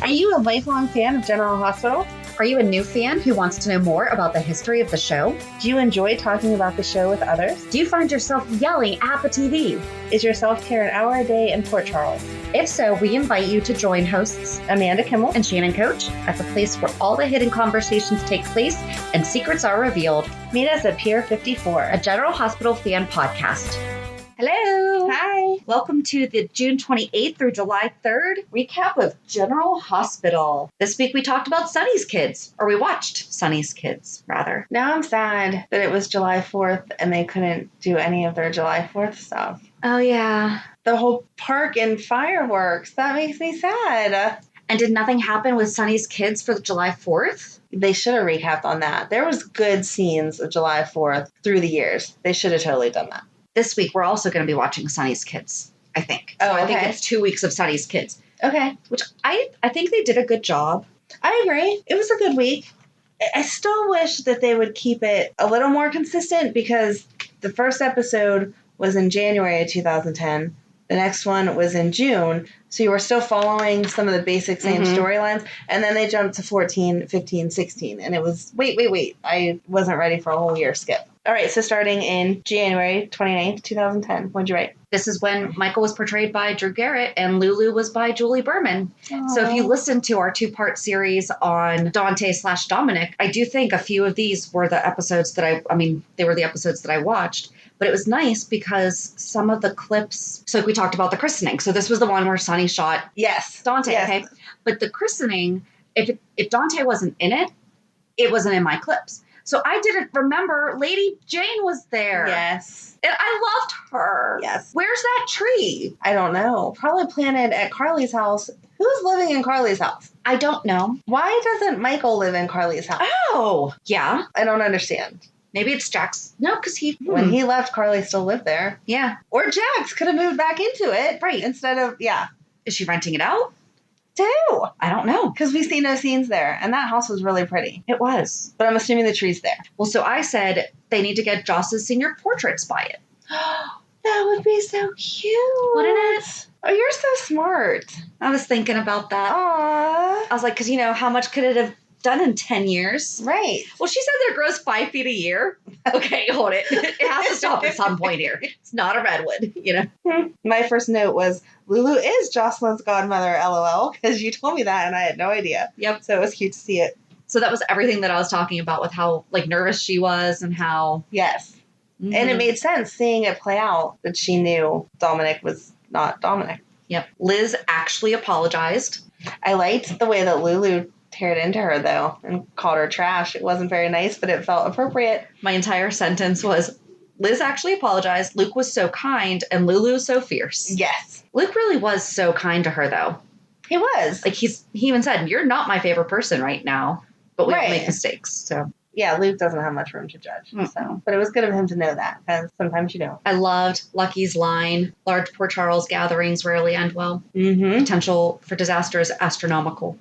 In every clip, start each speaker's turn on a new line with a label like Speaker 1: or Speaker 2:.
Speaker 1: Are you a lifelong fan of General Hospital?
Speaker 2: Are you a new fan who wants to know more about the history of the show?
Speaker 1: Do you enjoy talking about the show with others?
Speaker 2: Do you find yourself yelling at the TV?
Speaker 1: Is your self-care an hour a day in Port Charles?
Speaker 2: If so, we invite you to join hosts
Speaker 1: Amanda Kimmel
Speaker 2: and Shannon Coach at the place where all the hidden conversations take place and secrets are revealed.
Speaker 1: Meet us at Pier 54,
Speaker 2: a General Hospital fan podcast.
Speaker 1: Hello. Hi.
Speaker 2: Welcome to the June 28th through July 3rd recap of General Hospital. This week we talked about Sonny's Kids, or we watched Sonny's Kids, rather.
Speaker 1: Now I'm sad that it was July 4th and they couldn't do any of their July 4th stuff.
Speaker 2: Oh, yeah.
Speaker 1: The whole park and fireworks. That makes me sad.
Speaker 2: And did nothing happen with Sonny's Kids for July 4th?
Speaker 1: They should have recapped on that. There was good scenes of July 4th through the years. They should have totally done that.
Speaker 2: This week, we're also going to be watching Sonny's Kids, I think. So I think it's 2 weeks of Sonny's Kids.
Speaker 1: Okay.
Speaker 2: Which I think they did a good job.
Speaker 1: I agree. It was a good week. I still wish that they would keep it a little more consistent because the first episode was in January of 2010. The next one was in June. So you were still following some of the basic same storylines. And then they jumped to 14, 15, 16. And it was, wait. I wasn't ready for a whole year skip. All right, so starting in January 29th, 2010, what'd you write?
Speaker 2: This is when Michael was portrayed by Drew Garrett and Lulu was by Julie Berman. Aww. So if you listen to our 2-part series on Dante/Dominic, I do think a few of these were the episodes that they were the episodes that I watched. But it was nice because some of the clips, so like we talked about the christening. So this was the one where Sonny shot Dante,
Speaker 1: yes. Okay?
Speaker 2: But the christening, if Dante wasn't in it, it wasn't in my clips. So I didn't remember Lady Jane was there.
Speaker 1: Yes.
Speaker 2: And I loved her.
Speaker 1: Yes.
Speaker 2: Where's that tree?
Speaker 1: I don't know. Probably planted at Carly's house. Who's living in Carly's house?
Speaker 2: I don't know.
Speaker 1: Why doesn't Michael live in Carly's house?
Speaker 2: Oh, yeah.
Speaker 1: I don't understand.
Speaker 2: Maybe it's Jax. No, because
Speaker 1: when he left, Carly still lived there.
Speaker 2: Yeah.
Speaker 1: Or Jax could have moved back into it.
Speaker 2: Right.
Speaker 1: Instead of,
Speaker 2: Is she renting it out?
Speaker 1: Too.
Speaker 2: I don't know.
Speaker 1: Because we see no scenes there. And that house was really pretty.
Speaker 2: It was.
Speaker 1: But I'm assuming the tree's there.
Speaker 2: Well, so I said they need to get Joss's senior portraits by it.
Speaker 1: That would be so cute.
Speaker 2: Wouldn't it?
Speaker 1: Oh, you're so smart.
Speaker 2: I was thinking about that.
Speaker 1: Aww.
Speaker 2: I was like, because, how much could it have done in 10 years?
Speaker 1: Right.
Speaker 2: Well, she said that it grows 5 feet a year. Okay, hold it. It has to stop at some point here. It's not a redwood,
Speaker 1: My first note was, Lulu is Jocelyn's godmother, LOL, because you told me that and I had no idea.
Speaker 2: Yep.
Speaker 1: So it was cute to see it.
Speaker 2: So that was everything that I was talking about with how, nervous she was and how...
Speaker 1: Yes. Mm-hmm. And it made sense seeing it play out that she knew Dominic was not Dominic.
Speaker 2: Yep. Liz actually apologized.
Speaker 1: I liked the way that Lulu teared into her, though, and called her trash. It wasn't very nice, but it felt appropriate.
Speaker 2: My entire sentence was, Liz actually apologized, Luke was so kind, and Lulu so fierce.
Speaker 1: Yes.
Speaker 2: Luke really was so kind to her, though.
Speaker 1: He was.
Speaker 2: He even said, you're not my favorite person right now, but we all make mistakes, so...
Speaker 1: Yeah, Luke doesn't have much room to judge.
Speaker 2: Mm-hmm.
Speaker 1: So, but it was good of him to know that, because sometimes you don't.
Speaker 2: I loved Lucky's line, large Port Charles gatherings rarely end well.
Speaker 1: Mm-hmm.
Speaker 2: Potential for disaster is astronomical.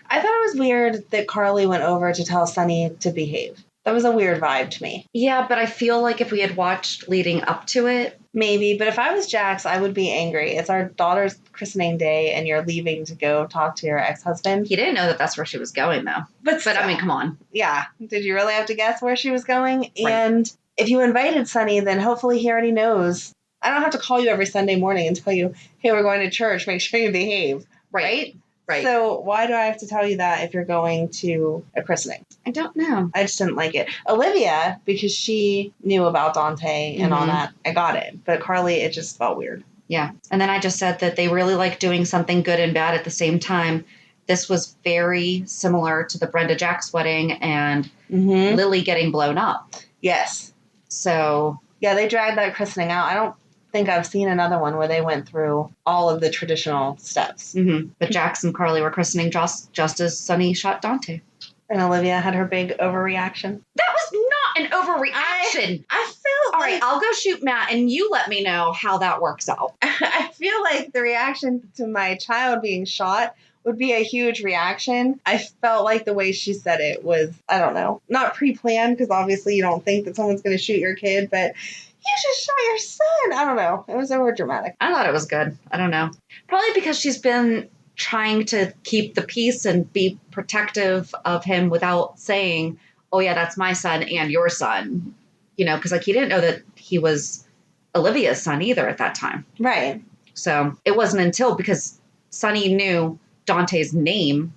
Speaker 1: I thought it was weird that Carly went over to tell Sonny to behave. That was a weird vibe to me.
Speaker 2: Yeah, but I feel like if we had watched leading up to it...
Speaker 1: Maybe, but if I was Jax, I would be angry. It's our daughter's christening day, and you're leaving to go talk to your ex-husband.
Speaker 2: He didn't know that that's where she was going, though. But I mean, come on.
Speaker 1: Yeah. Did you really have to guess where she was going?
Speaker 2: Right.
Speaker 1: And if you invited Sonny, then hopefully he already knows. I don't have to call you every Sunday morning and tell you, hey, we're going to church. Make sure you behave. Right?
Speaker 2: Right.
Speaker 1: So why do I have to tell you that if you're going to a christening?
Speaker 2: I don't know.
Speaker 1: I just didn't like it. Olivia, because she knew about Dante and all that, I got it. But Carly, it just felt weird.
Speaker 2: Yeah. And then I just said that they really like doing something good and bad at the same time. This was very similar to the Brenda Jax wedding and Lily getting blown up.
Speaker 1: Yes.
Speaker 2: So.
Speaker 1: Yeah, they dragged that christening out. I don't think I've seen another one where they went through all of the traditional steps.
Speaker 2: Mm-hmm. But Jax and Carly were christening just as Sonny shot Dante.
Speaker 1: And Olivia had her big overreaction.
Speaker 2: That was not an overreaction.
Speaker 1: I feel
Speaker 2: all right, I'll go shoot Matt and you let me know how that works out.
Speaker 1: I feel like the reaction to my child being shot would be a huge reaction. I felt like the way she said it was, I don't know, not pre-planned, because obviously you don't think that someone's going to shoot your kid, but you just shot your son. I don't know. It was over dramatic.
Speaker 2: I thought it was good. I don't know. Probably because she's been trying to keep the peace and be protective of him without saying, oh yeah, that's my son and your son, you know, because like he didn't know that he was Olivia's son either at that time.
Speaker 1: Right.
Speaker 2: So it wasn't until, because Sonny knew Dante's name,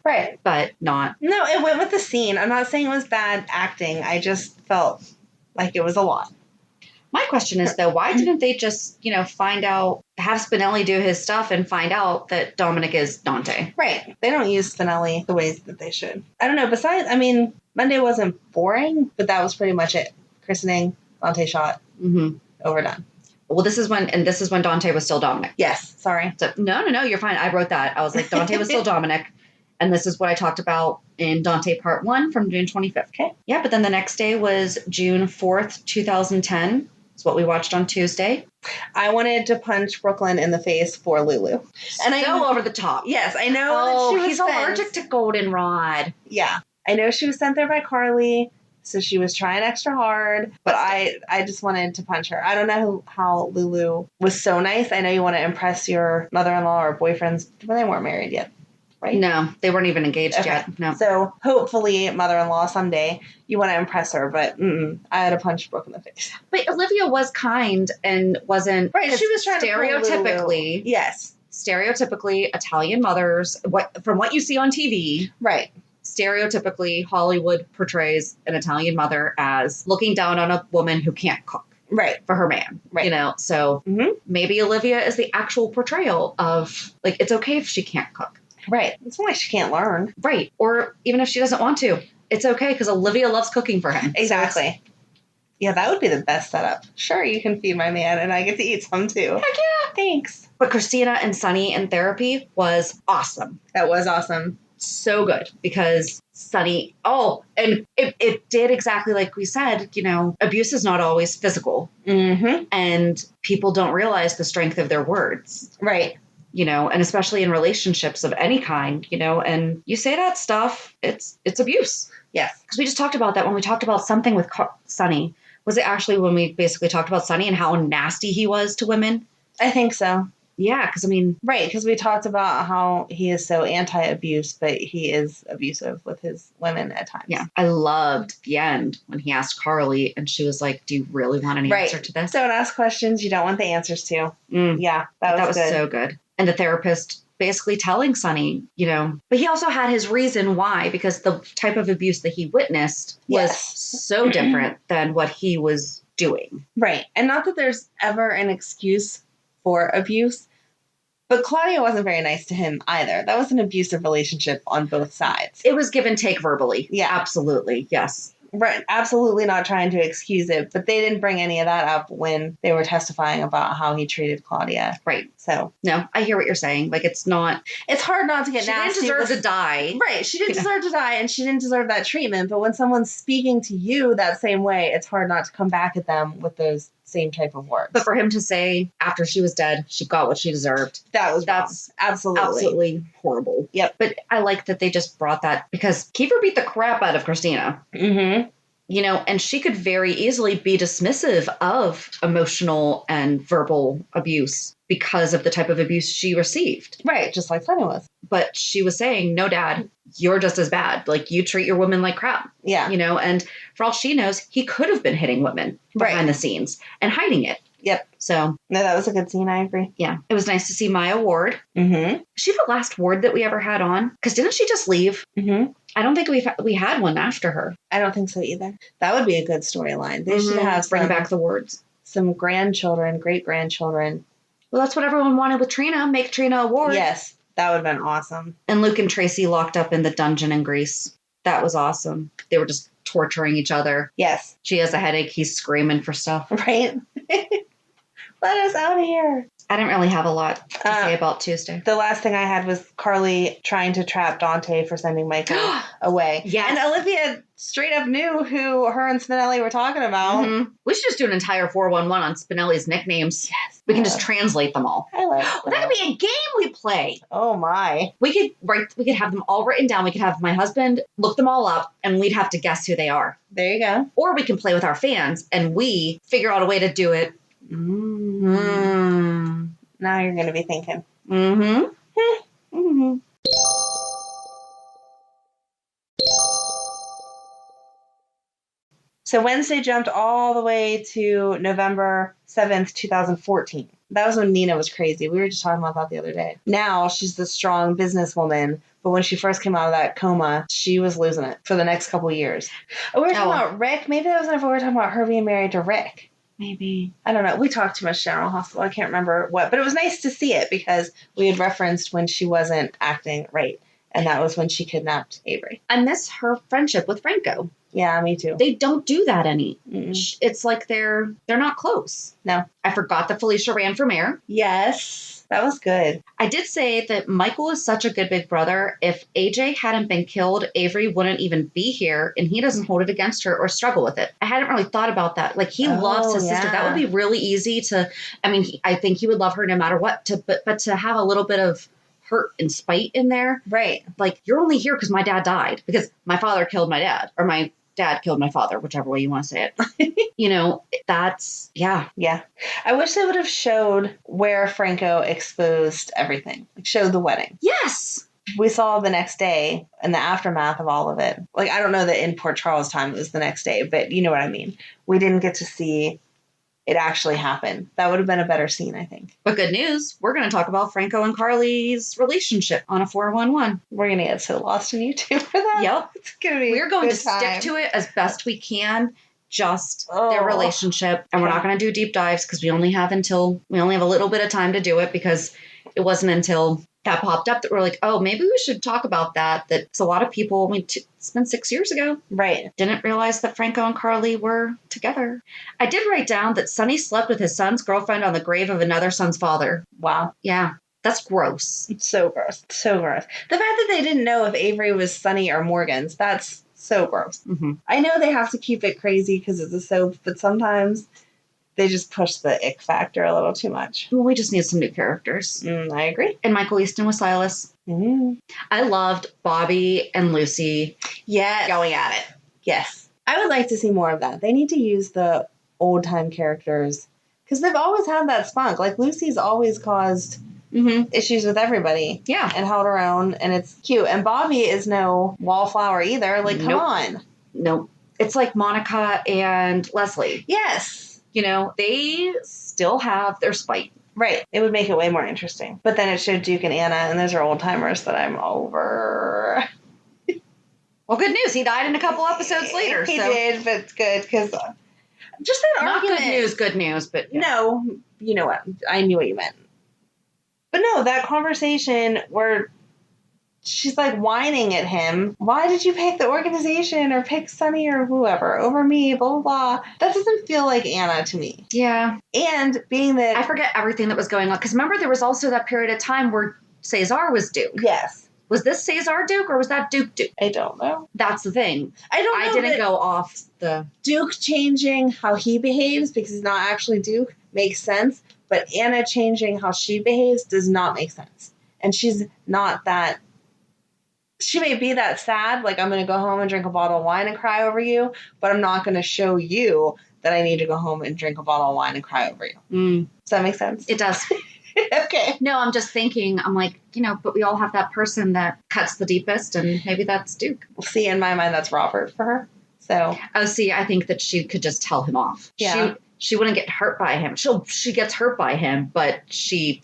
Speaker 1: right,
Speaker 2: but not.
Speaker 1: No, it went with the scene. I'm not saying it was bad acting. I just felt like it was a lot.
Speaker 2: My question is, though, why didn't they just, you know, find out, have Spinelli do his stuff and find out that Dominic is Dante?
Speaker 1: Right. They don't use Spinelli the ways that they should. I don't know. Besides, I mean, Monday wasn't boring, but that was pretty much it. Christening, Dante shot, overdone.
Speaker 2: Well, this is when Dante was still Dominic.
Speaker 1: Yes. Sorry.
Speaker 2: So no, you're fine. I wrote that. I was like, Dante was still Dominic. And this is what I talked about in Dante Part 1 from June 25th.
Speaker 1: Okay.
Speaker 2: Yeah, but then the next day was June 4th, 2010. It's what we watched on Tuesday.
Speaker 1: I wanted to punch Brooklyn in the face for Lulu.
Speaker 2: And I know over the top.
Speaker 1: Yes, I know
Speaker 2: Oh,
Speaker 1: that she was
Speaker 2: he's allergic to goldenrod.
Speaker 1: Yeah. I know she was sent there by Carly, so she was trying extra hard, but I just wanted to punch her. I don't know how Lulu was so nice. I know you want to impress your mother-in-law or boyfriends, but they weren't married yet. Right?
Speaker 2: No, they weren't even engaged yet. No.
Speaker 1: So hopefully, mother-in-law someday, you want to impress her, but I had to punch Brooke in the face.
Speaker 2: But Olivia was kind and wasn't.
Speaker 1: Right, she was trying to
Speaker 2: stereotypically.
Speaker 1: Yes.
Speaker 2: Stereotypically Italian mothers, from what you see on TV.
Speaker 1: Right.
Speaker 2: Stereotypically, Hollywood portrays an Italian mother as looking down on a woman who can't cook.
Speaker 1: Right.
Speaker 2: For her man.
Speaker 1: Right.
Speaker 2: You know, so maybe Olivia is the actual portrayal of, like, it's okay if she can't cook.
Speaker 1: Right. It's not like she can't learn.
Speaker 2: Right. Or even if she doesn't want to. It's okay because Olivia loves cooking for him.
Speaker 1: Exactly. So yeah, that would be the best setup. Sure, you can feed my man and I get to eat some too.
Speaker 2: Heck yeah.
Speaker 1: Thanks.
Speaker 2: But Kristina and Sonny in therapy was awesome.
Speaker 1: That was awesome.
Speaker 2: So good because Sonny, and it did exactly like we said, you know, abuse is not always physical. And people don't realize the strength of their words.
Speaker 1: Right.
Speaker 2: You know, and especially in relationships of any kind, you know, and you say that stuff, it's abuse.
Speaker 1: Yes.
Speaker 2: Because we just talked about that when we talked about something with Sonny. Was it actually when we basically talked about Sonny and how nasty he was to women?
Speaker 1: I think so.
Speaker 2: Yeah, because I mean...
Speaker 1: Right, because we talked about how he is so anti-abuse, but he is abusive with his women at times.
Speaker 2: Yeah. I loved the end when he asked Carly and she was like, do you really want an answer to this?
Speaker 1: Don't ask questions you don't want the answers to. Yeah, that was good.
Speaker 2: So good. And the therapist basically telling Sonny, you know, but he also had his reason why, because the type of abuse that he witnessed was so different than what he was doing.
Speaker 1: Right. And not that there's ever an excuse for abuse, but Claudia wasn't very nice to him either. That was an abusive relationship on both sides.
Speaker 2: It was give and take verbally.
Speaker 1: Yeah.
Speaker 2: Absolutely. Yes.
Speaker 1: Right, absolutely not trying to excuse it, but they didn't bring any of that up when they were testifying about how he treated Claudia.
Speaker 2: Right.
Speaker 1: So.
Speaker 2: No, I hear what you're saying. Like, it's
Speaker 1: hard not to get nasty.
Speaker 2: She didn't deserve to die.
Speaker 1: Right, she didn't deserve to die, and she didn't deserve that treatment, but when someone's speaking to you that same way, it's hard not to come back at them with those same type of words.
Speaker 2: But for him to say, after she was dead, she got what she deserved.
Speaker 1: That's
Speaker 2: absolutely horrible.
Speaker 1: Yep.
Speaker 2: But I like that they just brought that, because Kiefer beat the crap out of Kristina. You know, and she could very easily be dismissive of emotional and verbal abuse because of the type of abuse she received.
Speaker 1: Right, just like Sonny was.
Speaker 2: But she was saying, no, Dad, you're just as bad. Like, you treat your women like crap.
Speaker 1: Yeah.
Speaker 2: You know, and for all she knows, he could have been hitting women behind the scenes and hiding it.
Speaker 1: Yep.
Speaker 2: So.
Speaker 1: No, that was a good scene. I agree.
Speaker 2: Yeah. It was nice to see Maya Ward.
Speaker 1: Is
Speaker 2: she the last Ward that we ever had on? Because didn't she just leave? I don't think we had one after her.
Speaker 1: I don't think so either. That would be a good storyline. They should have
Speaker 2: bring back the Wards.
Speaker 1: Some grandchildren, great-grandchildren.
Speaker 2: Well, that's what everyone wanted with Trina. Make Trina a Ward.
Speaker 1: Yes. That would have been awesome.
Speaker 2: And Luke and Tracy locked up in the dungeon in Greece. That was awesome. They were just torturing each other.
Speaker 1: Yes.
Speaker 2: She has a headache. He's screaming for stuff.
Speaker 1: Right? Let us out of here.
Speaker 2: I didn't really have a lot to say about Tuesday.
Speaker 1: The last thing I had was Carly trying to trap Dante for sending Michael away.
Speaker 2: Yes.
Speaker 1: And Olivia straight up knew who her and Spinelli were talking about.
Speaker 2: We should just do an entire 411 on Spinelli's nicknames.
Speaker 1: Yes.
Speaker 2: We can just translate them all.
Speaker 1: I like that.
Speaker 2: That could be a game we play.
Speaker 1: Oh my.
Speaker 2: We could have them all written down. We could have my husband look them all up and we'd have to guess who they are.
Speaker 1: There you go.
Speaker 2: Or we can play with our fans and we figure out a way to do it.
Speaker 1: Now you're going to be thinking. So Wednesday jumped all the way to November 7th, 2014. That was when Nina was crazy. We were just talking about that the other day. Now she's the strong businesswoman, but when she first came out of that coma, she was losing it for the next couple of years. Oh, we were talking about Rick. Maybe that was whenever we were talking about her being married to Rick.
Speaker 2: Maybe.
Speaker 1: I don't know. We talked too much General Hospital. I can't remember what, but it was nice to see it because we had referenced when she wasn't acting right. And that was when she kidnapped Avery.
Speaker 2: I miss her friendship with Franco.
Speaker 1: Yeah, me too.
Speaker 2: They don't do that any.
Speaker 1: Mm-mm.
Speaker 2: It's like they're not close.
Speaker 1: No.
Speaker 2: I forgot that Felicia ran for mayor.
Speaker 1: Yes, that was good.
Speaker 2: I did say that Michael is such a good big brother. If AJ hadn't been killed, Avery wouldn't even be here, and he doesn't hold it against her or struggle with it. I hadn't really thought about that. Like, he loves his sister. That would be really easy to, I mean, I think he would love her no matter what, but to have a little bit of hurt and spite in there.
Speaker 1: Right.
Speaker 2: Like, you're only here because my dad died, because my father killed my dad, or my dad killed my father, whichever way you want to say it. You know, that's, yeah.
Speaker 1: Yeah. I wish they would have showed where Franco exposed everything. Like, showed the wedding.
Speaker 2: Yes.
Speaker 1: We saw the next day in the aftermath of all of it. Like, I don't know that in Port Charles time it was the next day, but you know what I mean. We didn't get to see it actually happen. That would have been a better scene, I think.
Speaker 2: But good news, we're going to talk about Franco and Carly's relationship on a 411.
Speaker 1: We're going to get so lost in YouTube for that.
Speaker 2: Yep.
Speaker 1: It's going to be
Speaker 2: We're going to
Speaker 1: time.
Speaker 2: stick to it as best we can, just their relationship. And we're not going to do deep dives because we only have a little bit of time to do it, because it wasn't until that popped up that we're like, oh, maybe we should talk about that. That's a lot of people, it's been 6 years ago.
Speaker 1: Right.
Speaker 2: Didn't realize that Franco and Carly were together. I did write down that Sonny slept with his son's girlfriend on the grave of another son's father.
Speaker 1: Wow.
Speaker 2: Yeah. That's gross.
Speaker 1: It's so gross. So gross. The fact that they didn't know if Avery was Sonny or Morgan's, that's so gross.
Speaker 2: Mm-hmm.
Speaker 1: I know they have to keep it crazy because it's a soap, but sometimes they just push the ick factor a little too much.
Speaker 2: Well, we just need some new characters.
Speaker 1: I agree.
Speaker 2: And Michael Easton with Silas.
Speaker 1: Mm-hmm.
Speaker 2: I loved Bobby and Lucy going at it.
Speaker 1: Yes. I would like to see more of that. They need to use the old-time characters because they've always had that spunk. Like, Lucy's always caused issues with everybody.
Speaker 2: Yeah.
Speaker 1: And held her own, and it's cute. And Bobby is no wallflower either. Like, come on.
Speaker 2: Nope. It's like Monica and Leslie.
Speaker 1: Yes.
Speaker 2: You know, they still have their spite.
Speaker 1: Right. It would make it way more interesting. But then it showed Duke and Anna, and those are old-timers that I'm over.
Speaker 2: Well, good news. He died in a couple episodes later.
Speaker 1: He did, but it's good, because just that
Speaker 2: not
Speaker 1: argument.
Speaker 2: good news, but... Yeah.
Speaker 1: No, you know what? I knew what you meant. But no, that conversation where she's like whining at him. Why did you pick the organization or pick Sonny or whoever over me? Blah, blah, blah. That doesn't feel like Anna to me.
Speaker 2: Yeah.
Speaker 1: And being that...
Speaker 2: I forget everything that was going on. Because remember, there was also that period of time where Cesar was Duke.
Speaker 1: Yes.
Speaker 2: Was this Cesar Duke or was that Duke?
Speaker 1: I don't know.
Speaker 2: That's the thing.
Speaker 1: I
Speaker 2: didn't go off the...
Speaker 1: Duke changing how he behaves because he's not actually Duke makes sense. But Anna changing how she behaves does not make sense. And she's not that... She may be that sad, like, I'm going to go home and drink a bottle of wine and cry over you, but I'm not going to show you that I need to go home and drink a bottle of wine and cry over you. Does that make sense?
Speaker 2: It does.
Speaker 1: Okay.
Speaker 2: No, I'm just thinking, I'm like, but we all have that person that cuts the deepest, and maybe that's Duke.
Speaker 1: Well, see, in my mind, that's Robert for her. So.
Speaker 2: Oh, see, I think that she could just tell him off.
Speaker 1: Yeah.
Speaker 2: She wouldn't get hurt by him. She gets hurt by him, but she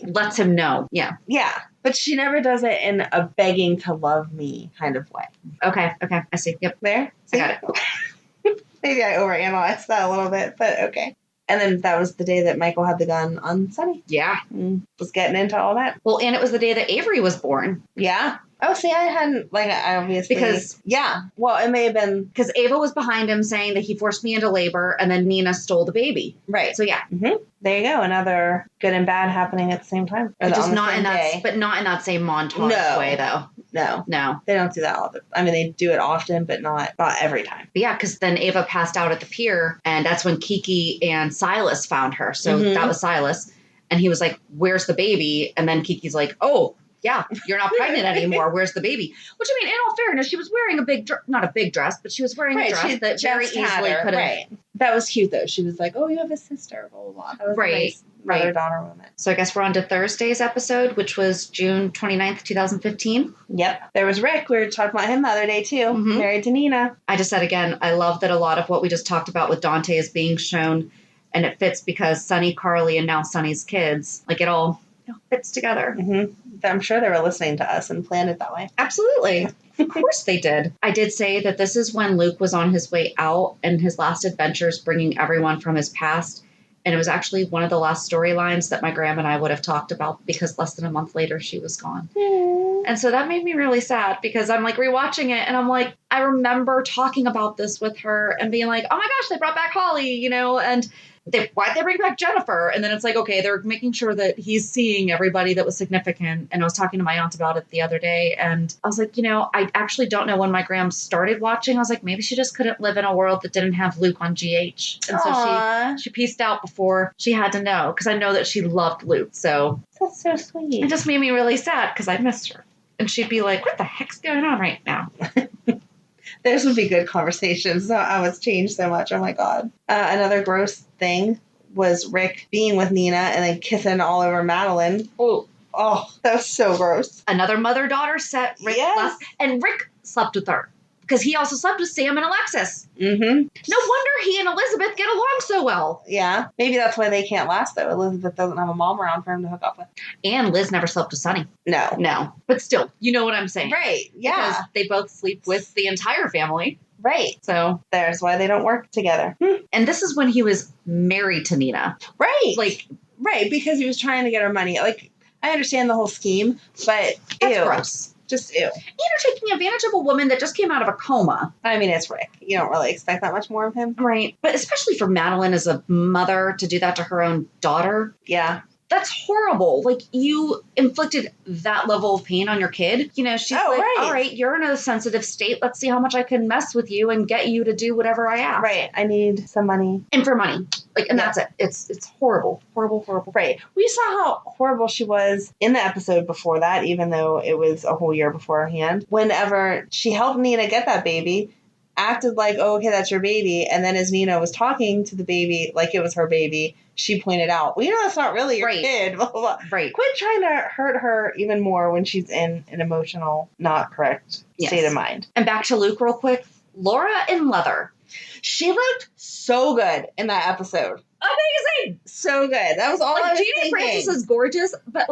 Speaker 2: lets him know. Yeah.
Speaker 1: Yeah. But she never does it in a begging to love me kind of way.
Speaker 2: Okay. I see. Yep.
Speaker 1: There? See?
Speaker 2: I got it.
Speaker 1: Maybe I overanalyzed that a little bit, but okay. And then that was the day that Michael had the gun on Sonny.
Speaker 2: Yeah.
Speaker 1: Was getting into all that.
Speaker 2: Well, and it was the day that Avery was born.
Speaker 1: Yeah. Oh, see, I hadn't, I obviously...
Speaker 2: Because...
Speaker 1: Yeah. Well, it may have been...
Speaker 2: Because Ava was behind him saying that he forced me into labor, and then Nina stole the baby.
Speaker 1: Right.
Speaker 2: So, yeah.
Speaker 1: Mm-hmm. There you go. Another good and bad happening at the same time.
Speaker 2: Just not in that... But not in that same montage way, though.
Speaker 1: No. They don't do that all the... I mean, they do it often, but not every time.
Speaker 2: But yeah, because then Ava passed out at the pier, and that's when Kiki and Silas found her. So that was Silas. And he was like, where's the baby? And then Kiki's like, oh... yeah, you're not pregnant anymore. Where's the baby? Which, I mean, in all fairness, she was wearing not a big dress, but she was wearing a dress that very easily could have.
Speaker 1: Right. That was cute, though. She was like, oh, you have a sister, blah, blah, blah. That was a nice mother-daughter moment.
Speaker 2: So I guess we're on to Thursday's episode, which was June 29th, 2015.
Speaker 1: Yep. There was Rick. We were talking about him the other day, too. Mm-hmm. Married to Nina.
Speaker 2: I just said again, I love that a lot of what we just talked about with Dante is being shown, and it fits because Sonny, Carly, and now Sonny's kids, like it all fits together.
Speaker 1: Mm-hmm. I'm sure they were listening to us and planned it that way.
Speaker 2: Absolutely. Of course they did. I did say that this is when Luke was on his way out and his last adventures, bringing everyone from his past. And it was actually one of the last storylines that my grandma and I would have talked about because less than a month later she was gone.
Speaker 1: Aww.
Speaker 2: And so that made me really sad because I'm like rewatching it and I'm like, I remember talking about this with her and being like, oh my gosh, they brought back Holly, you know, and why'd they bring back Jennifer? And then it's like, okay, they're making sure that he's seeing everybody that was significant. And I was talking to my aunt about it the other day. And I was like, you know, I actually don't know when my gram started watching. I was like, maybe she just couldn't live in a world that didn't have Luke on GH. And so she pieced out before she had to know because I know that she loved Luke. So
Speaker 1: that's so sweet.
Speaker 2: It just made me really sad because I missed her. And she'd be like, what the heck's going on right now?
Speaker 1: Those would be good conversations. So I was changed so much. Oh my God. Another gross thing was Rick being with Nina and then kissing all over Madeline. Oh, that was so gross.
Speaker 2: Another mother-daughter set. Rick left, and Rick slept with her because he also slept with Sam and Alexis. Mm-hmm. No wonder he and Elizabeth get along so well.
Speaker 1: Yeah. Maybe that's why they can't last, though. Elizabeth doesn't have a mom around for him to hook up with.
Speaker 2: And Liz never slept with Sonny.
Speaker 1: No.
Speaker 2: But still, you know what I'm saying.
Speaker 1: Right. Yeah.
Speaker 2: Because they both sleep with the entire family.
Speaker 1: Right.
Speaker 2: So
Speaker 1: there's why they don't work together.
Speaker 2: And this is when he was married to Nina.
Speaker 1: Right.
Speaker 2: Right.
Speaker 1: Because he was trying to get her money. Like, I understand the whole scheme, but
Speaker 2: that's gross.
Speaker 1: Just ew.
Speaker 2: And you're taking advantage of a woman that just came out of a coma.
Speaker 1: I mean, it's Rick. You don't really expect that much more of him.
Speaker 2: Right. But especially for Madeline as a mother to do that to her own daughter.
Speaker 1: Yeah.
Speaker 2: That's horrible. Like, you inflicted that level of pain on your kid. You know, she's all right, you're in a sensitive state. Let's see how much I can mess with you and get you to do whatever I ask.
Speaker 1: Right. I need some money.
Speaker 2: And for money. That's it. It's horrible. Horrible, horrible.
Speaker 1: Right. We saw how horrible she was in the episode before that, even though it was a whole year beforehand. Whenever she helped Nina get that baby, acted like, oh, okay, that's your baby. And then as Nina was talking to the baby like it was her baby, she pointed out, well, you know, that's not really your kid. Blah, blah, blah.
Speaker 2: Right.
Speaker 1: Quit trying to hurt her even more when she's in an emotional, not correct state of mind.
Speaker 2: And back to Luke real quick. Laura in leather.
Speaker 1: She looked so good in that episode.
Speaker 2: Amazing.
Speaker 1: So good. That was all I was
Speaker 2: Jeannie
Speaker 1: thinking.
Speaker 2: Francis is gorgeous, but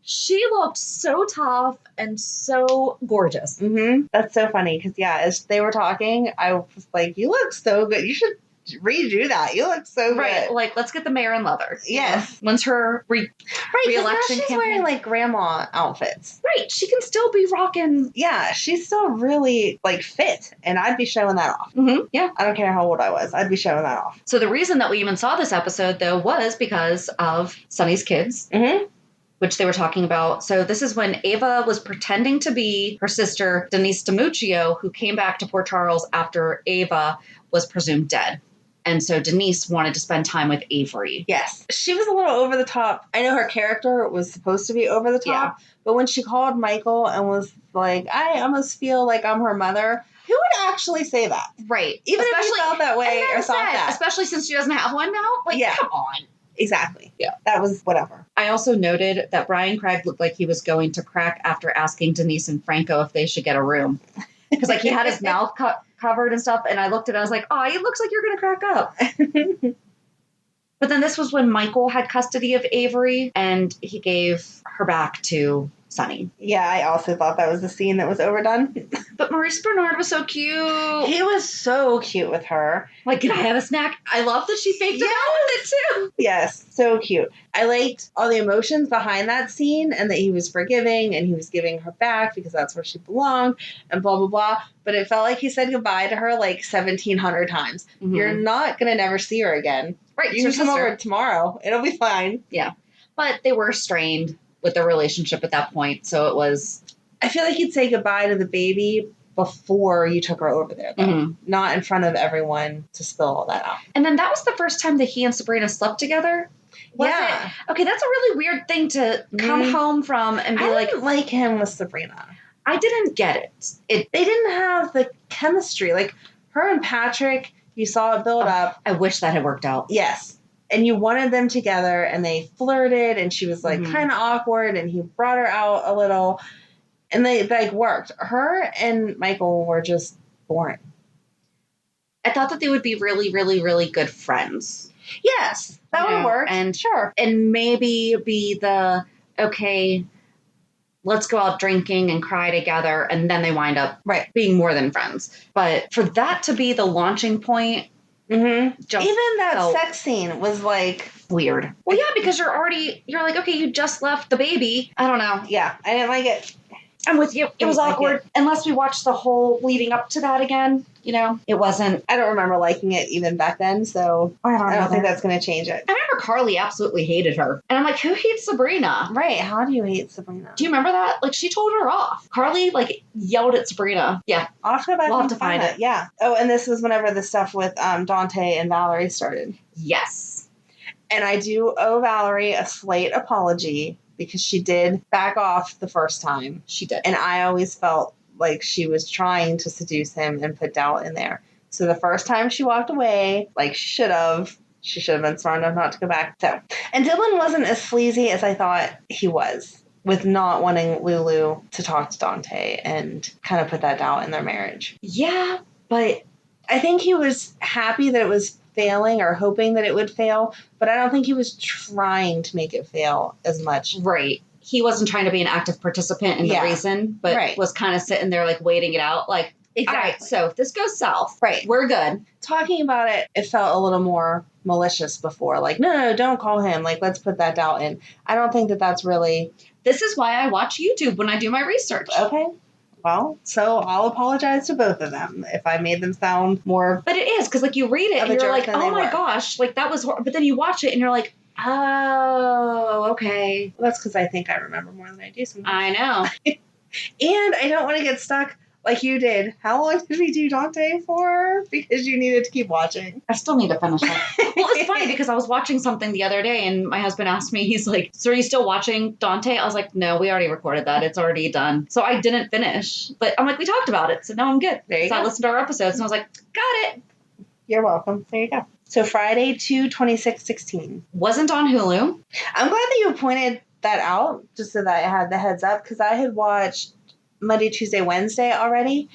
Speaker 2: she looked so tough and so gorgeous.
Speaker 1: Mm-hmm. That's so funny because, as they were talking, I was like, you look so good. You should redo that. You look so good.
Speaker 2: Right. Let's get the mayor in leather.
Speaker 1: Yes.
Speaker 2: When's her re-election
Speaker 1: she's
Speaker 2: campaign?
Speaker 1: Wearing grandma outfits.
Speaker 2: Right. She can still be rocking.
Speaker 1: Yeah. She's still really fit. And I'd be showing that off.
Speaker 2: Mm-hmm. Yeah.
Speaker 1: I don't care how old I was. I'd be showing that off.
Speaker 2: So the reason that we even saw this episode, though, was because of Sonny's kids.
Speaker 1: Mm-hmm.
Speaker 2: Which they were talking about. So this is when Ava was pretending to be her sister, Denise DiMuccio, who came back to Port Charles after Ava was presumed dead. And so Denise wanted to spend time with Avery.
Speaker 1: Yes. She was a little over the top. I know her character was supposed to be over the top, but when she called Michael and was like, I almost feel like I'm her mother, who would actually say that?
Speaker 2: Right.
Speaker 1: Even if you felt that way or thought that.
Speaker 2: Especially since she doesn't have one now. Come on.
Speaker 1: Exactly.
Speaker 2: Yeah.
Speaker 1: That was whatever.
Speaker 2: I also noted that Brian Craig looked like he was going to crack after asking Denise and Franco if they should get a room. Because he had his mouth covered and stuff. And I looked at it, I was like, oh, it looks like you're going to crack up. But then this was when Michael had custody of Avery and he gave her back to Sonny.
Speaker 1: Yeah, I also thought that was the scene that was overdone.
Speaker 2: But Maurice Bernard was so cute.
Speaker 1: He was so cute with her.
Speaker 2: Can I have a snack? I love that she faked him out with it too.
Speaker 1: Yes, so cute. I liked all the emotions behind that scene and that he was forgiving and he was giving her back because that's where she belonged and blah, blah, blah. But it felt like he said goodbye to her 1,700 times. Mm-hmm. You're not going to never see her again.
Speaker 2: Right.
Speaker 1: You can come over tomorrow. It'll be fine.
Speaker 2: Yeah. But they were strained with their relationship at that point. So it was...
Speaker 1: I feel like he'd say goodbye to the baby before you took her over there, though. Mm-hmm. Not in front of everyone to spill all that out.
Speaker 2: And then that was the first time that he and Sabrina slept together.
Speaker 1: Yeah.
Speaker 2: Okay, that's a really weird thing to come home from and be
Speaker 1: I
Speaker 2: like,
Speaker 1: didn't like him with Sabrina.
Speaker 2: I didn't get it.
Speaker 1: They didn't have the chemistry. Like, her and Patrick, you saw it build up.
Speaker 2: I wish that had worked out.
Speaker 1: Yes. And you wanted them together, and they flirted, and she was, like, kind of awkward, and he brought her out a little, and they, like, worked. Her and Michael were just boring.
Speaker 2: I thought that they would be really, really, really good friends.
Speaker 1: Yes, that would work.
Speaker 2: And
Speaker 1: sure.
Speaker 2: And maybe be the, okay, let's go out drinking and cry together, and then they wind up being more than friends. But for that to be the launching point,
Speaker 1: even that sex scene was like
Speaker 2: weird. Well, yeah, because you're like, okay, you just left the baby. I don't know.
Speaker 1: Yeah, I didn't like it.
Speaker 2: I'm with you. It was awkward. Unless we watched the whole leading up to that again, it wasn't.
Speaker 1: I don't remember liking it even back then, so I don't think that's going to change it.
Speaker 2: I remember Carly absolutely hated her. And I'm like, who hates Sabrina?
Speaker 1: Right. How do you hate Sabrina?
Speaker 2: Do you remember that? Like, she told her off. Carly, like, yelled at Sabrina. Yeah.
Speaker 1: I'll have to go back and find it. Yeah. Oh, and this was whenever the stuff with Dante and Valerie started.
Speaker 2: Yes.
Speaker 1: And I do owe Valerie a slight apology, because she did back off the first time.
Speaker 2: She did.
Speaker 1: And I always felt like she was trying to seduce him and put doubt in there. So the first time she walked away, like she should have been smart enough not to go back. So, and Dylan wasn't as sleazy as I thought he was, with not wanting Lulu to talk to Dante and kind of put that doubt in their marriage.
Speaker 2: Yeah, but
Speaker 1: I think he was happy that it was failing, or hoping that it would fail, but I don't think he was trying to make it fail as much.
Speaker 2: Right. He wasn't trying to be an active participant in the reason, but was kind of sitting there like waiting it out. Like, exactly. All right, so if this goes south, we're good.
Speaker 1: Talking about it, it felt a little more malicious before. Like, no, don't call him. Like, let's put that doubt in. I don't think that that's really...
Speaker 2: This is why I watch YouTube when I do my research.
Speaker 1: Okay. Well, so I'll apologize to both of them if I made them sound more...
Speaker 2: But it is, because, like, you read it and you're like, oh my gosh, like, that was horrible. But then you watch it and you're like, oh, okay.
Speaker 1: Well, that's because I think I remember more than I do sometimes.
Speaker 2: I know.
Speaker 1: And I don't want to get stuck like you did. How long did we do Dante for? Because you needed to keep watching.
Speaker 2: I still need to finish it. Well, it's funny because I was watching something the other day and my husband asked me, he's like, so are you still watching Dante? I was like, no, we already recorded that. It's already done. So I didn't finish. But I'm like, we talked about it. So now I'm good.
Speaker 1: There you go.
Speaker 2: I listened to our episodes and I was like, got it.
Speaker 1: You're welcome. There you go. So Friday, 2/26/16.
Speaker 2: Wasn't on Hulu.
Speaker 1: I'm glad that you pointed that out just so that I had the heads up, because I had watched Monday, Tuesday, Wednesday already,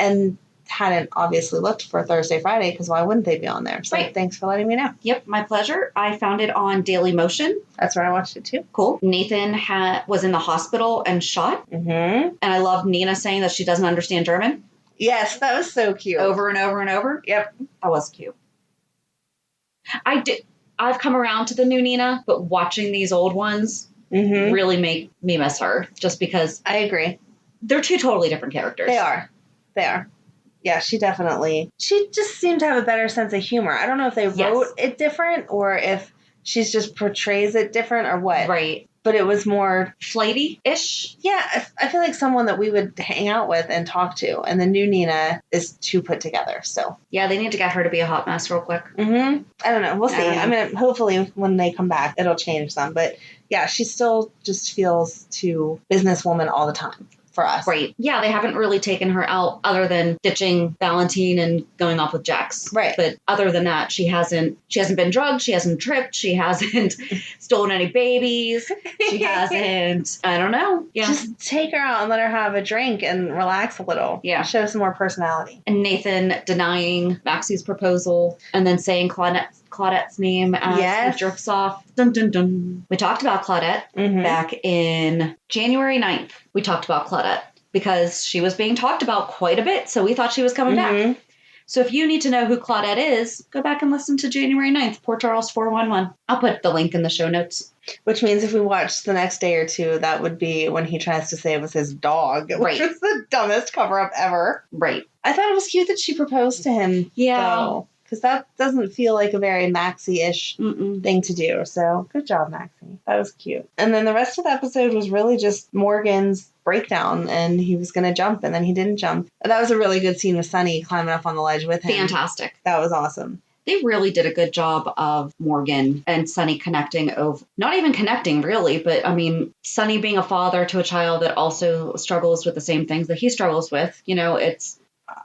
Speaker 1: and hadn't obviously looked for Thursday, Friday, because why wouldn't they be on there? So thanks for letting me know.
Speaker 2: Yep, my pleasure. I found it on Daily Motion.
Speaker 1: That's where I watched it too.
Speaker 2: Cool. Nathan was in the hospital and shot. And I love Nina saying that she doesn't understand German.
Speaker 1: Yes, that was so cute.
Speaker 2: Over and over and over.
Speaker 1: Yep.
Speaker 2: That was cute. I've come around to the new Nina, but watching these old ones really make me miss her, just because...
Speaker 1: I agree.
Speaker 2: They're two totally different characters.
Speaker 1: They are. Yeah, she just seemed to have a better sense of humor. I don't know if they wrote it different or if she's just portrays it different or what.
Speaker 2: Right.
Speaker 1: But it was more
Speaker 2: flighty-ish.
Speaker 1: Yeah, I feel like someone that we would hang out with and talk to. And the new Nina is too put together, so.
Speaker 2: Yeah, they need to get her to be a hot mess real quick.
Speaker 1: I don't know. We'll see. I mean, hopefully when they come back, it'll change some. But yeah, she still just feels too businesswoman all the time for us.
Speaker 2: Right. Yeah, they haven't really taken her out other than ditching Valentine and going off with Jax.
Speaker 1: Right.
Speaker 2: But other than that, she hasn't been drugged, she hasn't tripped, she hasn't stolen any babies, she hasn't, I don't know. Yeah.
Speaker 1: Just take her out and let her have a drink and relax a little.
Speaker 2: Yeah.
Speaker 1: Show some more personality.
Speaker 2: And Nathan denying Maxie's proposal and then saying Claudette's name as he drifts off. Dun, dun, dun. We talked about Claudette back in January 9th. We talked about Claudette because she was being talked about quite a bit, so we thought she was coming back. So if you need to know who Claudette is, go back and listen to January 9th, Port Charles 411. I'll put the link in the show notes.
Speaker 1: Which means if we watched the next day or two, that would be when he tries to say it was his dog. Which is the dumbest cover-up ever.
Speaker 2: Right.
Speaker 1: I thought it was cute that she proposed to him.
Speaker 2: Yeah.
Speaker 1: Because that doesn't feel like a very Maxie-ish thing to do. So, good job, Maxie. That was cute. And then the rest of the episode was really just Morgan's breakdown, and he was going to jump, and then he didn't jump. And that was a really good scene with Sonny climbing up on the ledge with him.
Speaker 2: Fantastic.
Speaker 1: That was awesome.
Speaker 2: They really did a good job of Morgan and Sonny connecting over, not even connecting really, but I mean, Sonny being a father to a child that also struggles with the same things that he struggles with, you know,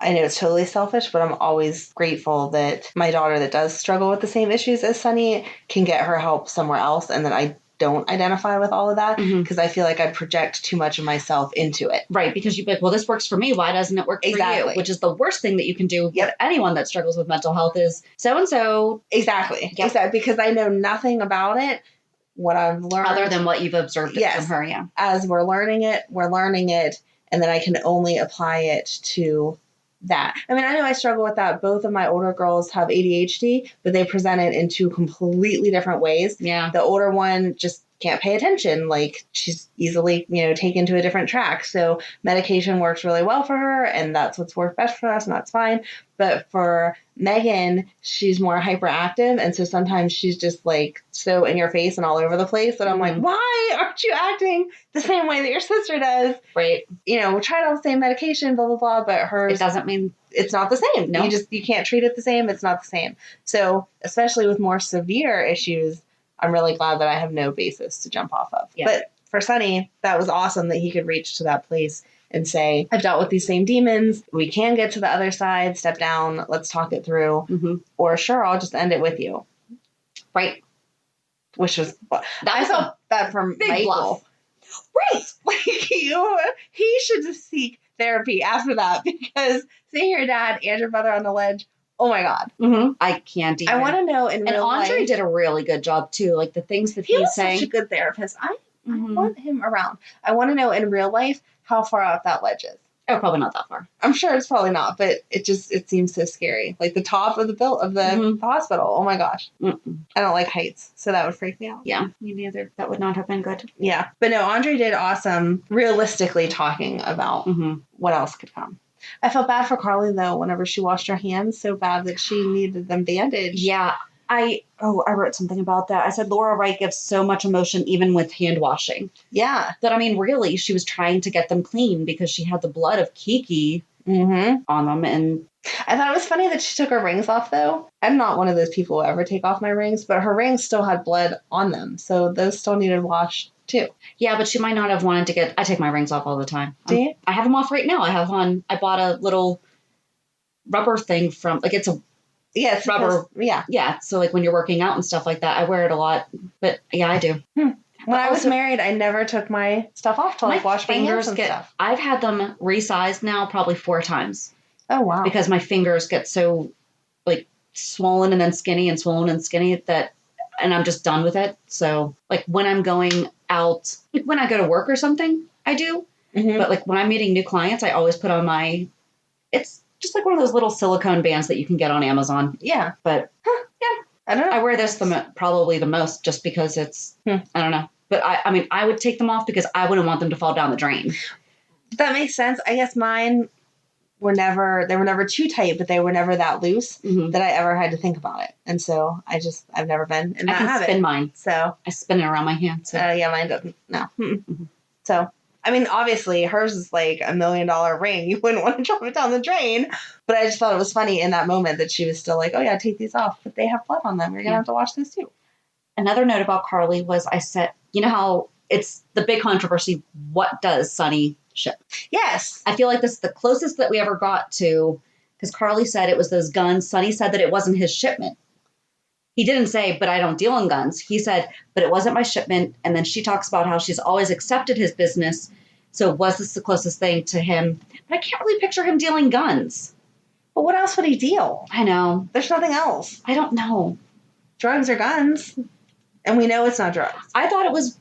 Speaker 1: I know it's totally selfish, but I'm always grateful that my daughter that does struggle with the same issues as Sonny can get her help somewhere else, and that I don't identify with all of that, because I feel like I'd project too much of myself into it.
Speaker 2: Right, because you'd be like, well, this works for me. Why doesn't it work for you? Which is the worst thing that you can do with anyone that struggles with mental health is so-and-so.
Speaker 1: Exactly. Because I know nothing about it. What I've learned.
Speaker 2: Other than what you've observed from her, yeah.
Speaker 1: As we're learning it, and then I can only apply it to that. I mean, I know I struggle with that. Both of my older girls have ADHD, but they present it in two completely different ways.
Speaker 2: Yeah.
Speaker 1: The older one just can't pay attention. Like, she's easily, taken to a different track. So medication works really well for her, and that's what's worked best for us, and that's fine. But for Megan, she's more hyperactive, and so sometimes she's just like so in your face and all over the place that I'm like, why aren't you acting the same way that your sister does?
Speaker 2: Right.
Speaker 1: We tried all the same medication, blah, blah, blah, but hers...
Speaker 2: It doesn't mean...
Speaker 1: It's not the same.
Speaker 2: No.
Speaker 1: You can't treat it the same. It's not the same. So, especially with more severe issues, I'm really glad that I have no basis to jump off of. Yeah. But for Sonny, that was awesome that he could reach to that place and say, I've dealt with these same demons. We can get to the other side. Step down. Let's talk it through. Mm-hmm. Or sure, I'll just end it with you.
Speaker 2: Right.
Speaker 1: Which was... I felt bad for Michael.
Speaker 2: Bluff.
Speaker 1: Right. Like, he should just seek therapy after that, because seeing your dad and your brother on the ledge, oh my God.
Speaker 2: Mm-hmm. I can't even.
Speaker 1: I want to know in real life.
Speaker 2: And Andre did a really good job too. Like the things that he's saying.
Speaker 1: He was such a good therapist. I want him around. I want to know in real life how far out that ledge is.
Speaker 2: Oh, probably not that far.
Speaker 1: I'm sure it's probably not, but it seems so scary. Like the top of the hospital. Oh my gosh. Mm-mm. I don't like heights, so that would freak me out.
Speaker 2: Yeah, me neither. That would not have been good.
Speaker 1: Yeah. But no, Andre did awesome realistically talking about what else could come. I felt bad for Carly, though, whenever she washed her hands so bad that she needed them bandaged.
Speaker 2: Yeah. I wrote something about that. I said Laura Wright gives so much emotion even with hand washing.
Speaker 1: Yeah.
Speaker 2: That, I mean, really, she was trying to get them clean because she had the blood of Kiki on them. And
Speaker 1: I thought it was funny that she took her rings off, though. I'm not one of those people who ever take off my rings, but her rings still had blood on them. So those still needed washed, too.
Speaker 2: Yeah, but she might not have wanted to get... I take my rings off all the time.
Speaker 1: Do you?
Speaker 2: I have them off right now. I bought a little rubber thing from... Like, it's a...
Speaker 1: Yeah, it's
Speaker 2: rubber.
Speaker 1: Yeah.
Speaker 2: So like when you're working out and stuff like that, I wear it a lot. But yeah, I do.
Speaker 1: When I was married, I never took my stuff off to like wash my hands and stuff.
Speaker 2: I've had them resized now probably 4 times.
Speaker 1: Oh wow!
Speaker 2: Because my fingers get so like swollen and then skinny and swollen and skinny and I'm just done with it. So like when I'm going out, like when I go to work or something, I do. Mm-hmm. But like when I'm meeting new clients, I always put on it's just like one of those little silicone bands that you can get on Amazon.
Speaker 1: Yeah.
Speaker 2: But,
Speaker 1: yeah. I don't know.
Speaker 2: I wear this probably the most just because it's, I don't know. But I mean, I would take them off because I wouldn't want them to fall down the drain.
Speaker 1: That makes sense. I guess mine they were never too tight, but they were never that loose that I ever had to think about it. And so I've never been in that habit.
Speaker 2: I can spin mine.
Speaker 1: So
Speaker 2: I spin it around my hand. So.
Speaker 1: Yeah, mine doesn't. No. Mm-hmm. So. I mean, obviously, hers is like $1 million ring. You wouldn't want to drop it down the drain. But I just thought it was funny in that moment that she was still like, oh, yeah, take these off. But they have blood on them. You're going to have to wash those, too.
Speaker 2: Another note about Carly was I said, you know how it's the big controversy, what does Sonny ship?
Speaker 1: Yes.
Speaker 2: I feel like this is the closest that we ever got to, because Carly said it was those guns. Sonny said that it wasn't his shipment. He didn't say, but I don't deal in guns. He said, but it wasn't my shipment. And then she talks about how she's always accepted his business. So was this the closest thing to him? But I can't really picture him dealing guns.
Speaker 1: But what else would he deal?
Speaker 2: I know.
Speaker 1: There's nothing else.
Speaker 2: I don't know.
Speaker 1: Drugs or guns. And we know it's not drugs.
Speaker 2: I thought it was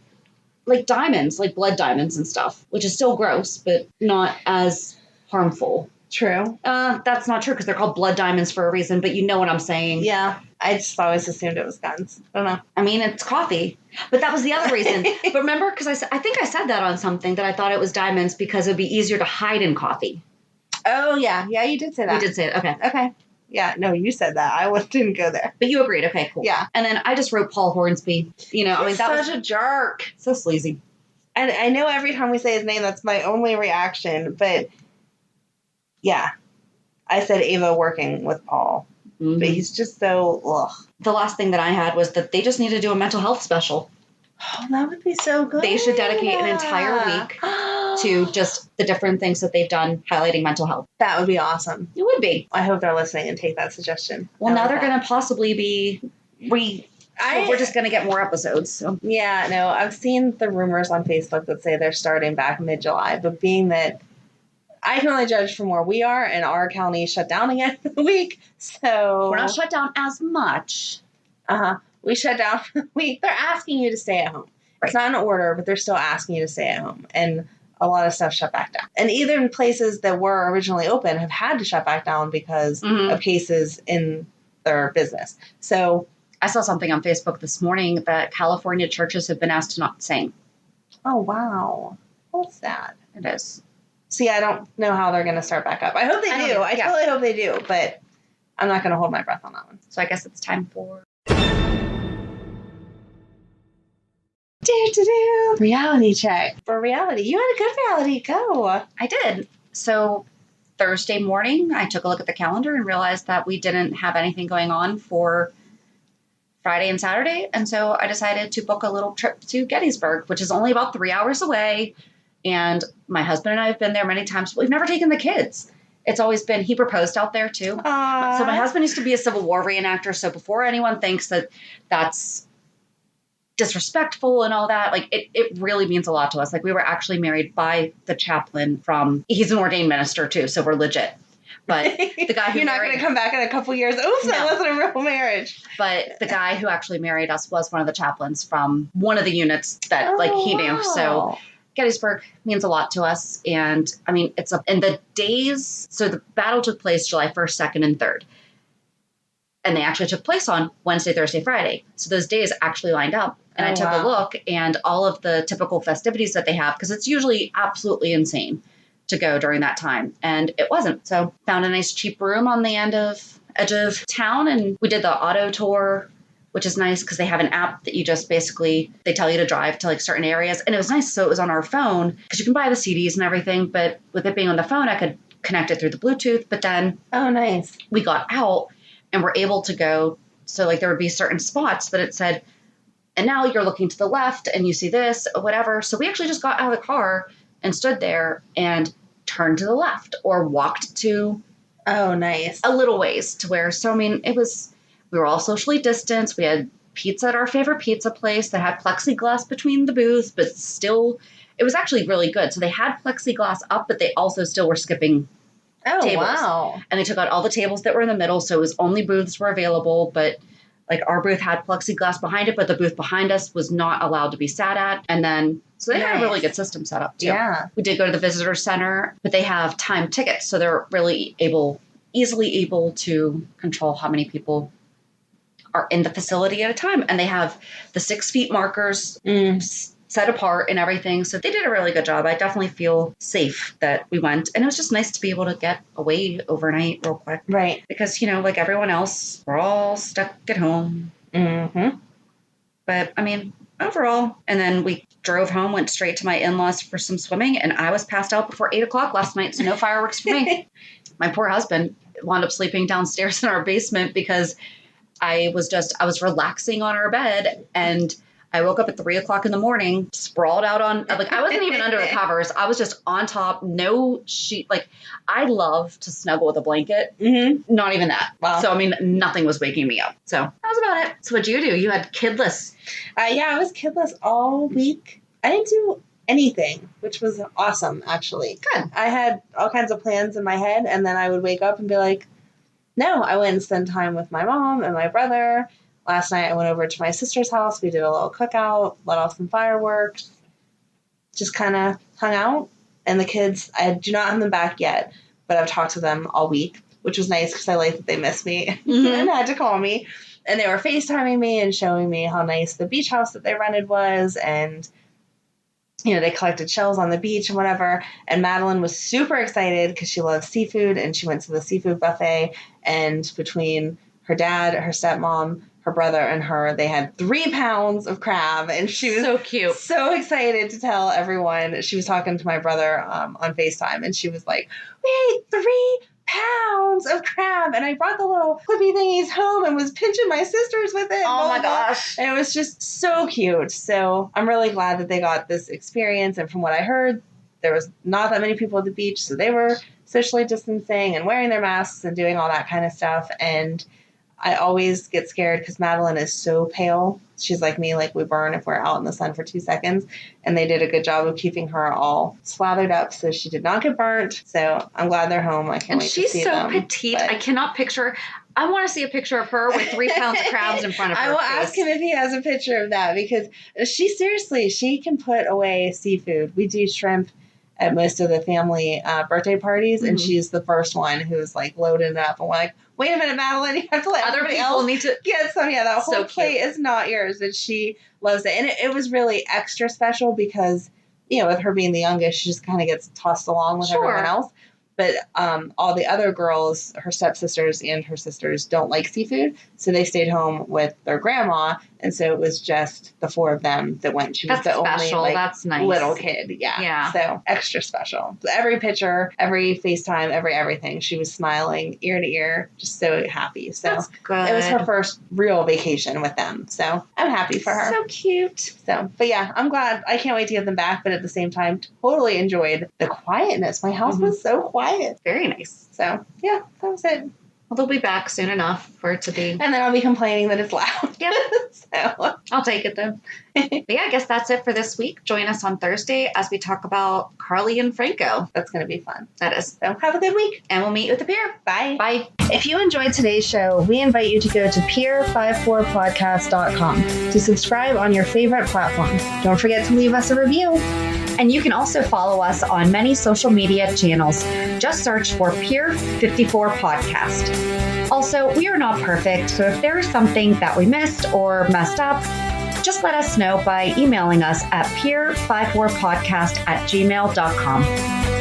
Speaker 2: like diamonds, like blood diamonds and stuff, which is still gross, but not as harmful.
Speaker 1: True.
Speaker 2: That's not true because they're called blood diamonds for a reason, but you know what I'm saying.
Speaker 1: Yeah. I just always assumed it was guns. I don't know.
Speaker 2: I mean, it's coffee. But that was the other reason. But remember, because I think I said that on something, that I thought it was diamonds because it would be easier to hide in coffee.
Speaker 1: Oh, yeah. Yeah, you did say that.
Speaker 2: You did say it. Okay.
Speaker 1: Okay. Yeah, no, you said that. I didn't go there.
Speaker 2: But you agreed. Okay, cool.
Speaker 1: Yeah.
Speaker 2: And then I just wrote Paul Hornsby. You know,
Speaker 1: He's that was such a jerk.
Speaker 2: So sleazy.
Speaker 1: And I know every time we say his name, that's my only reaction. But, yeah. I said Ava working with Paul.
Speaker 2: Mm-hmm.
Speaker 1: But he's just so, ugh.
Speaker 2: The last thing that I had was that they just need to do a mental health special.
Speaker 1: Oh, that would be so good.
Speaker 2: They should dedicate an entire week to just the different things that they've done highlighting mental health.
Speaker 1: That would be awesome.
Speaker 2: It would be.
Speaker 1: I hope they're listening and take that suggestion.
Speaker 2: Well, now they're going to possibly be we're just going to get more episodes. So.
Speaker 1: Yeah, no, I've seen the rumors on Facebook that say they're starting back mid-July, but being that I can only judge from where we are, and our county shut down again for the week, so...
Speaker 2: We're not shut down as much.
Speaker 1: We shut down for the week. They're asking you to stay at home. Right. It's not an order, but they're still asking you to stay at home, and a lot of stuff shut back down. And even places that were originally open have had to shut back down because of cases in their business. So...
Speaker 2: I saw something on Facebook this morning that California churches have been asked to not sing.
Speaker 1: Oh, wow. That's sad.
Speaker 2: It is.
Speaker 1: See, I don't know how they're going to start back up. I hope they do. I totally hope they do, but I'm not going to hold my breath on that one.
Speaker 2: So I guess it's time for...
Speaker 1: Reality check. For reality. You had a good reality. Go.
Speaker 2: I did. So Thursday morning, I took a look at the calendar and realized that we didn't have anything going on for Friday and Saturday. And so I decided to book a little trip to Gettysburg, which is only about 3 hours away. And my husband and I have been there many times, but we've never taken the kids. It's always been, he proposed out there too.
Speaker 1: Aww.
Speaker 2: So my husband used to be a Civil War reenactor. So before anyone thinks that that's disrespectful and all that, like it really means a lot to us. Like we were actually married by the chaplain he's an ordained minister too. So we're legit. But the guy who
Speaker 1: You're not going to come back in a couple years. Oops, no. That wasn't a real marriage.
Speaker 2: But the guy who actually married us was one of the chaplains from one of the units that he knew. So Gettysburg means a lot to us. And I mean, in the days, so the battle took place July 1st, 2nd, and 3rd. And they actually took place on Wednesday, Thursday, Friday. So those days actually lined up. And I took a look, and all of the typical festivities that they have, because it's usually absolutely insane to go during that time. And it wasn't. So found a nice cheap room on the edge of town. And we did the auto tour, which is nice because they have an app that you just basically, they tell you to drive to like certain areas. And it was nice. So it was on our phone because you can buy the CDs and everything. But with it being on the phone, I could connect it through the Bluetooth. But then
Speaker 1: nice.
Speaker 2: We got out and were able to go. So like there would be certain spots that it said, and now you're looking to the left and you see this, whatever. So we actually just got out of the car and stood there and turned to the left or walked to
Speaker 1: nice.
Speaker 2: A little ways to where, so I mean, we were all socially distanced. We had pizza at our favorite pizza place that had plexiglass between the booths, but still, it was actually really good. So they had plexiglass up, but they also still were skipping tables.
Speaker 1: Wow.
Speaker 2: And they took out all the tables that were in the middle. So it was only booths were available, but like our booth had plexiglass behind it, but the booth behind us was not allowed to be sat at. And then, so they had a really good system set up too.
Speaker 1: Yeah.
Speaker 2: We did go to the visitor center, but they have timed tickets. So they're really easily able to control how many people are in the facility at a time. And they have the 6 feet markers set apart and everything. So they did a really good job. I definitely feel safe that we went. And it was just nice to be able to get away overnight real quick.
Speaker 1: Right.
Speaker 2: Because, like everyone else, we're all stuck at home.
Speaker 1: Mm-hmm.
Speaker 2: But, I mean, overall. And then we drove home, went straight to my in-laws for some swimming. And I was passed out before 8 o'clock last night. So no fireworks for me. My poor husband wound up sleeping downstairs in our basement because I was relaxing on our bed, and I woke up at 3 o'clock in the morning, sprawled out on, like, I wasn't even under the covers. I was just on top, no sheet. Like, I love to snuggle with a blanket. Mm-hmm. Not even that. Wow. So, I mean, nothing was waking me up. So that was about it. So what'd you do? You had kidless.
Speaker 1: Yeah, I was kidless all week. I didn't do anything, which was awesome, actually.
Speaker 2: Good.
Speaker 1: I had all kinds of plans in my head, and then I would wake up and be like, no, I went and spent time with my mom and my brother. Last night I went over to my sister's house. We did a little cookout, let off some fireworks, just kind of hung out. And the kids, I do not have them back yet, but I've talked to them all week, which was nice because I like that they missed me and had to call me. And they were FaceTiming me and showing me how nice the beach house that they rented was. And, they collected shells on the beach and whatever. And Madeline was super excited because she loves seafood, and she went to the seafood buffet. And between her dad, her stepmom, her brother, and her, they had 3 pounds of crab, and she was
Speaker 2: so cute,
Speaker 1: so excited to tell everyone. She was talking to my brother on FaceTime, and she was like, "We ate 3 pounds of crab, and I brought the little clippy thingies home and was pinching my sisters with it.
Speaker 2: Oh my gosh.
Speaker 1: And it was just so cute. So I'm really glad that they got this experience. And from what I heard, there was not that many people at the beach, so they were socially distancing and wearing their masks and doing all that kind of stuff. And I always get scared because Madeline is so pale. She's like me, like we burn if we're out in the sun for 2 seconds. And they did a good job of keeping her all slathered up so she did not get burnt. So I'm glad they're home. I can't wait to see them.
Speaker 2: She's so petite. I cannot picture. I want to see a picture of her with 3 pounds of crabs in front of her.
Speaker 1: I will ask him if he has a picture of that, because she can put away seafood. We do shrimp at most of the family birthday parties, and she's the first one who's like loading it up. And we're like, wait a minute, Madeline, you have to let
Speaker 2: other people
Speaker 1: else
Speaker 2: need to
Speaker 1: get some. Yeah, that whole
Speaker 2: so
Speaker 1: plate is not yours, and she loves it. And it was really extra special because, you know, with her being the youngest, she just kind of gets tossed along with everyone else. But all the other girls, her stepsisters and her sisters, don't like seafood. So they stayed home with their grandma. And so it was just the 4 of them that went. She was the only
Speaker 2: That's nice.
Speaker 1: little kid. Yeah. So extra special. So every picture, every FaceTime, everything. She was smiling ear to ear, just so happy. So
Speaker 2: that's good.
Speaker 1: It was her first real vacation with them. So I'm happy for her.
Speaker 2: So cute.
Speaker 1: So, but yeah, I'm glad. I can't wait to get them back. But at the same time, totally enjoyed the quietness. My house was so quiet.
Speaker 2: Very nice.
Speaker 1: So yeah, that was it.
Speaker 2: Well, they'll be back soon enough for it to be.
Speaker 1: And then I'll be complaining that it's loud.
Speaker 2: Yep.
Speaker 1: So
Speaker 2: I'll take it then. But yeah, I guess that's it for this week. Join us on Thursday as we talk about Carly and Franco.
Speaker 1: That's going to be fun.
Speaker 2: That is.
Speaker 1: So have a good week.
Speaker 2: And we'll meet you at the pier.
Speaker 1: Bye.
Speaker 2: Bye.
Speaker 1: If you enjoyed today's show, we invite you to go to pier54podcast.com to subscribe on your favorite platform. Don't forget to leave us a review.
Speaker 2: And you can also follow us on many social media channels. Just search for Pier 54 Podcast. Also, we are not perfect, so if there is something that we missed or messed up, just let us know by emailing us at pier54podcast@gmail.com.